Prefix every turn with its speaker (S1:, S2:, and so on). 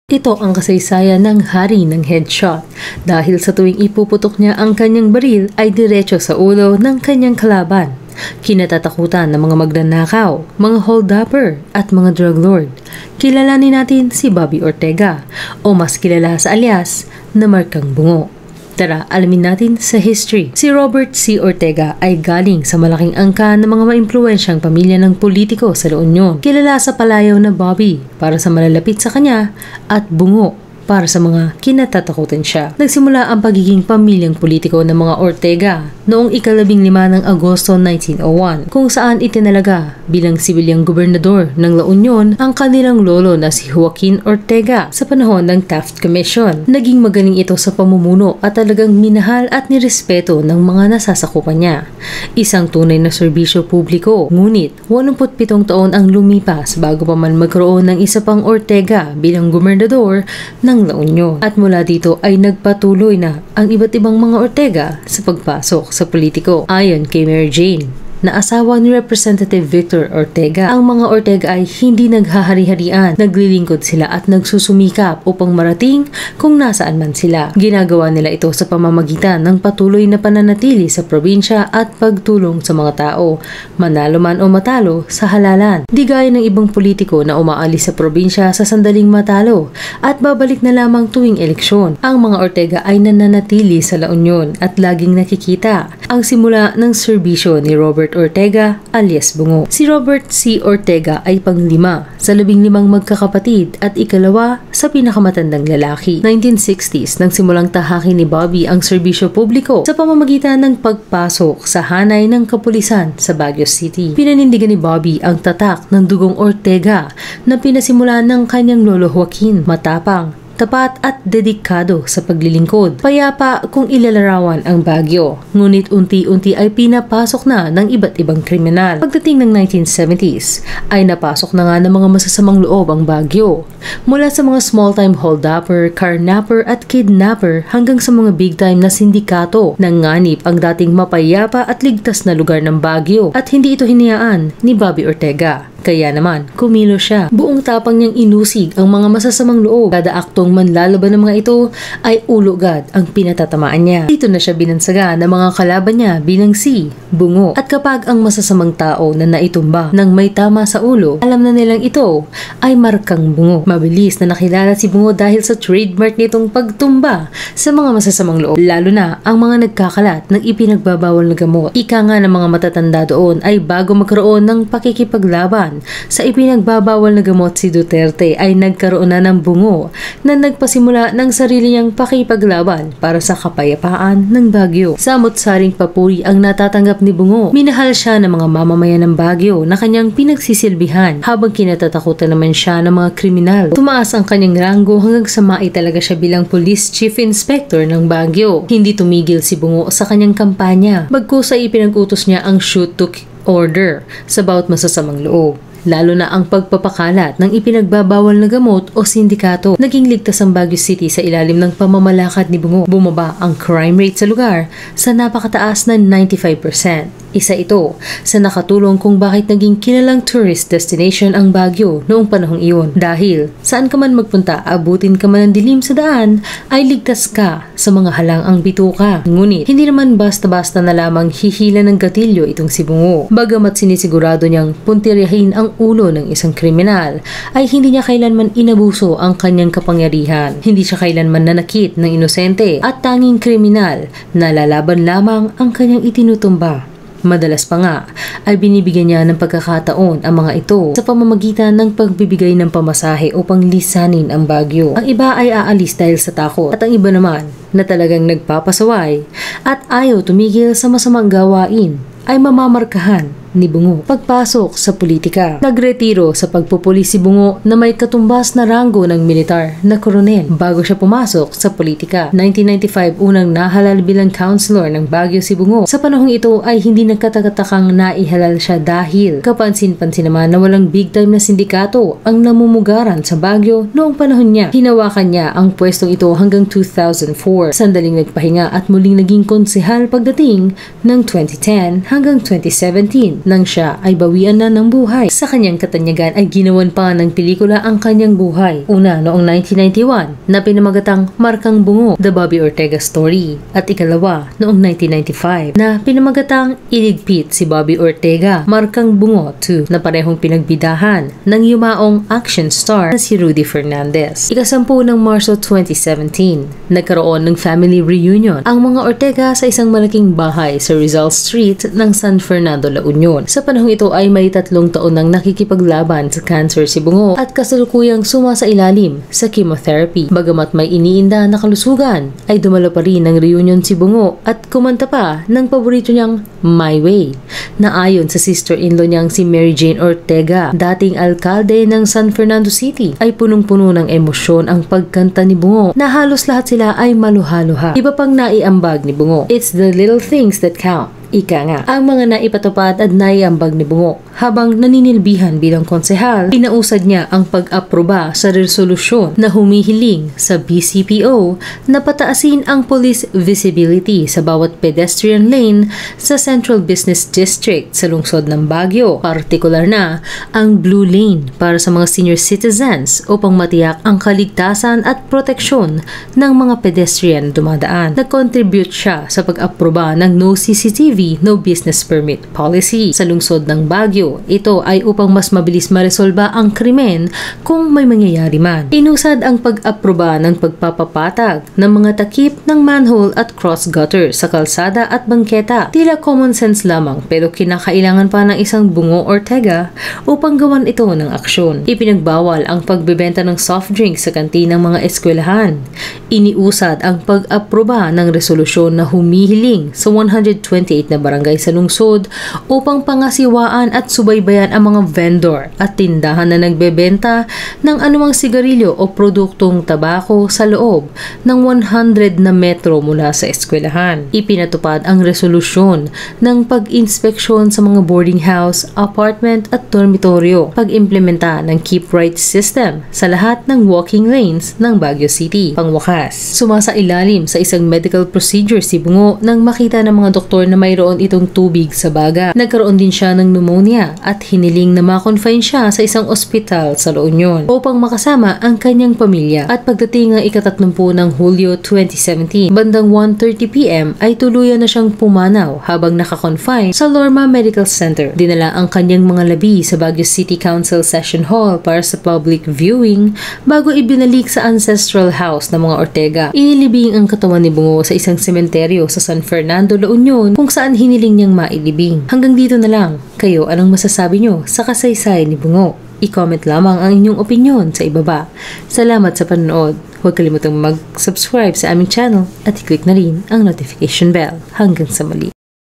S1: Ito ang kasaysayan ng hari ng headshot dahil sa tuwing ipuputok niya ang kanyang baril ay diretso sa ulo ng kanyang kalaban. Kinatatakutan ng mga magnanakaw, mga hold-upper at mga drug lord. Kilalanin natin si Bobby Ortega o mas kilala sa alias na Markang Bungo. Tara, alamin natin sa history. Si Robert C. Ortega ay galing sa malaking angkan ng mga maimpluwensyang pamilya ng politiko sa La Union. Kilala sa palayaw na Bobby para sa malalapit sa kanya at Bungo para sa mga kinatatakutan siya. Nagsimula ang pagiging pamilyang politiko ng mga Ortega noong ika-15 ng Agosto 1901 kung saan itinalaga bilang sibilyang gobernador ng La Union ang kanilang lolo na si Joaquin Ortega sa panahon ng Taft Commission. Naging magaling ito sa pamumuno at talagang minahal at nirespeto ng mga nasasakupan niya. Isang tunay na serbisyo publiko, ngunit 87 taon ang lumipas bago pa man magkaroon ng isa pang Ortega bilang gobernador ng La Union. At mula dito ay nagpatuloy na ang iba't ibang mga Ortega sa pagpasok sa politiko. Ayon kay Mary Jane, na asawa ni Representative Victor Ortega, ang mga Ortega ay hindi naghahari-harian, naglilingkod sila at nagsusumikap upang marating kung nasaan man sila. Ginagawa nila ito sa pamamagitan ng patuloy na pananatili sa probinsya at pagtulong sa mga tao, manalo man o matalo sa halalan. Di gaya ng ibang politiko na umaalis sa probinsya sa sandaling matalo at babalik na lamang tuwing eleksyon. Ang mga Ortega ay nananatili sa La Union at laging nakikita ang simula ng serbisyo ni Robert Ortega alias Bungo. Si Robert C. Ortega ay panglima sa 15 magkakapatid at ikalawa sa pinakamatandang lalaki. 1960s nang simulang tahakin ni Bobby ang serbisyo publiko sa pamamagitan ng pagpasok sa hanay ng kapulisan sa Baguio City. Pinanindigan ni Bobby ang tatak ng dugong Ortega na pinasimulan ng kanyang lolo Joaquin. Matapang, tapat at dedikado sa paglilingkod. Payapa kung ilalarawan ang Baguio, ngunit unti-unti ay pinapasok na ng iba't ibang kriminal. Pagdating ng 1970s, ay napasok na nga ng mga masasamang loob ang Baguio. Mula sa mga small-time hold-upper, carnapper at kidnapper hanggang sa mga big-time na sindikato, nanganib ang dating mapayapa at ligtas na lugar ng Baguio at hindi ito hinayaan ni Bobby Ortega. Kaya naman, kumilo siya. Buong tapang niyang inusig ang mga masasamang loob. Kada aktong manlalaban ng mga ito ay ulugad ang pinatatamaan niya. Dito na siya binansaga ng mga kalaban niya bilang si Bungo. At kapag ang masasamang tao na naitumba ng may tama sa ulo, alam na nilang ito ay Markang Bungo. Mabilis na nakilala si Bungo dahil sa trademark nitong pagtumba sa mga masasamang loob, lalo na ang mga nagkakalat ng ipinagbabawal na gamot. Ika nga ng mga matatanda doon ay bago magkaroon ng pakikipaglaban sa ipinagbabawal na gamot si Duterte ay nagkaroon na ng Bungo na nagpasimula ng sarili niyang pakipaglaban para sa kapayapaan ng Baguio. Samot-saring papuri ang natatanggap ni Bungo. Minahal siya ng mga mamamayan ng Baguio na kanyang pinagsisilbihan habang kinatatakutan naman siya ng mga kriminal. Tumaas ang kanyang ranggo hanggang sa maitalaga siya bilang Police Chief Inspector ng Baguio. Hindi tumigil si Bungo sa kanyang kampanya, bagkus ay ipinag-utos niya ang shoot to order sa bawat masasamang loob, lalo na ang pagpapakalat ng ipinagbabawal na gamot o sindikato. Naging ligtas ang Baguio City sa ilalim ng pamamalakad ni Bungo. Bumaba ang crime rate sa lugar sa napakataas na 95%. Isa ito sa nakatulong kung bakit naging kilalang tourist destination ang Baguio noong panahong iyon. Dahil saan ka man magpunta, abutin ka man ng dilim sa daan, ay ligtas ka sa mga halang ang bituka. Ngunit hindi naman basta-basta na lamang hihila ng gatilyo itong si Bungo. Bagamat sinisigurado niyang puntiryahin ang ulo ng isang kriminal, ay hindi niya kailanman inabuso ang kanyang kapangyarihan. Hindi siya kailanman nanakit ng inosente at tanging kriminal na lalaban lamang ang kanyang itinutumba. Madalas pa nga ay binibigyan niya ng pagkakataon ang mga ito sa pamamagitan ng pagbibigay ng pamasahe upang lisanin ang Baguio. Ang iba ay aalis dahil sa takot at ang iba naman na talagang nagpapasaway at ayaw tumigil sa masamang gawain ay mamamarkahan ni Bungo. Pagpasok sa politika. Nagretiro sa pagpupuli si Bungo na may katumbas na ranggo ng militar na koronel bago siya pumasok sa politika. 1995 unang nahalal bilang councilor ng Baguio si Bungo. Sa panahong ito ay hindi nagkatakatakang naihalal siya dahil kapansin-pansin naman na walang big time na sindikato ang namumugaran sa Baguio noong panahon niya. Hinawakan niya ang pwestong ito hanggang 2004. Sandaling nagpahinga at muling naging konsehal pagdating ng 2010 hanggang 2017 dumating nang siya ay bawian na ng buhay. Sa kanyang katanyagan ay ginawan pa ng pelikula ang kanyang buhay. Una noong 1991 na pinamagatang Markang Bungo, The Bobby Ortega Story. At ikalawa noong 1995 na pinamagatang Iligpit si Bobby Ortega, Markang Bungo 2 na parehong pinagbidahan ng yumaong action star na si Rudy Fernandez. Ika-10 ng Marso 2017, nagkaroon ng family reunion ang mga Ortega sa isang malaking bahay sa Rizal Street ng San Fernando, La Union. Sa panahong ito ay may 3 taon nang nakikipaglaban sa cancer si Bungo at kasalukuyang sumasailalim sa chemotherapy. Bagamat may iniinda na kalusugan, ay dumalo pa rin ng reunion si Bungo at kumanta pa ng paborito niyang My Way, na ayon sa sister-in-law niyang si Mary Jane Ortega, dating alkalde ng San Fernando City, ay punong-puno ng emosyon ang pagkanta ni Bungo na halos lahat sila ay maluha-luha. Iba pang naiambag ni Bungo, "It's the little things that count." Ika nga, ang mga naipatupad at naiambag ni Bungo habang naninilbihan bilang konsehal, pinausad niya ang pag-aproba sa resolusyon na humihiling sa BCPO na pataasin ang police visibility sa bawat pedestrian lane sa Central Business District sa lungsod ng Baguio, partikular na ang Blue Lane para sa mga senior citizens upang matiyak ang kaligtasan at proteksyon ng mga pedestrian dumadaan. Nag-contribute siya sa pag-aproba ng No CCTV, No Business Permit Policy sa lungsod ng Baguio. Ito ay upang mas mabilis maresolba ang krimen kung may mangyayari man. Inusad ang pag-aproba ng pagpapapatag ng mga takip ng manhole at cross gutter sa kalsada at bangketa. Tila common sense lamang pero kinakailangan pa ng isang Bungo Ortega upang gawan ito ng aksyon. Ipinagbawal ang pagbebenta ng soft drinks sa kantinang mga eskwelahan. Iniusad ang pag-aproba ng resolusyon na humihiling sa 128 na barangay sa lungsod upang pangasiwaan at subaybayan ang mga vendor at tindahan na nagbebenta ng anumang sigarilyo o produktong tabako sa loob ng 100 na metro mula sa eskwelahan. Ipinatupad ang resolusyon ng pag-inspeksyon sa mga boarding house, apartment at dormitoryo, pag-implementa ng Keep Right system sa lahat ng walking lanes ng Baguio City. Pangwakas, sumasailalim sa isang medical procedure si Bungo nang makita ng mga doktor na mayroon itong tubig sa baga. Nagkaroon din siya ng pneumonia at hiniling na ma-confine siya sa isang ospital sa La Union upang makasama ang kanyang pamilya. At pagdating ng ika-30 ng Hulyo 2017, bandang 1:30 PM ay tuluyan na siyang pumanaw habang naka-confine sa Lorma Medical Center. Dinala ang kanyang mga labi sa Baguio City Council Session Hall para sa public viewing bago ibinalik sa ancestral house ng mga Ortega. Inilibing ang katawan ni Bungo sa isang sementeryo sa San Fernando, La Union kung saan hiniling niyang mailibing. Hanggang dito na lang. Kayo, anong masasabi nyo sa kasaysayan ni Bungo? I-comment lamang ang inyong opinyon sa ibaba. Salamat sa panonood. Huwag kalimutang mag-subscribe sa aming channel at i-click na rin ang notification bell. Hanggang sa muli.